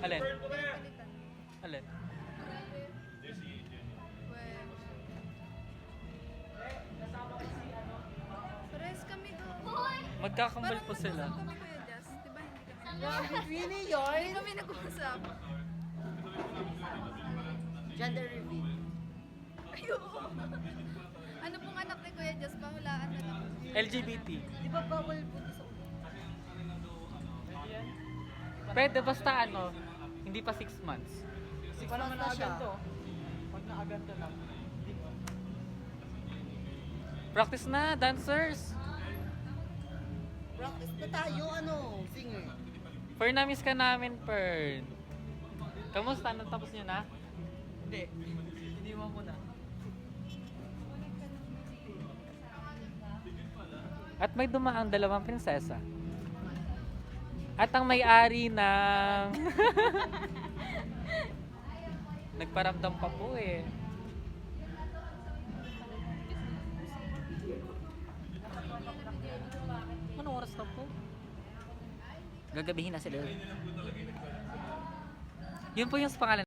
Alin? Palitan. Alin? Pares kami doon. Magkakambal po sila. Parang kami Kuya Jazz. Diba hindi kami Grabe, Twinny yun. Hindi kami nag-uusap. Gender reveal. Ayoko. Ano pong anak ni Kuya Jazz? Pahulaan na lang. LGBT. Di ba bawal po sa ulo? Pwede basta ano, hindi pa 6 months. 6 months na siya. Pag naagad lang. Practice na, dancers! Practice na tayo, singer. Fern, na-miss ka namin, Fern. Kamusta? Natapos niyo na? Hindi. Iniwan ko na. At may dumaang 2 prinsesa. At ang may-ari ng... Nagparamdam pa po eh. Anong oras na po? Gagabihin na sila. Yun po yung sa pangalan.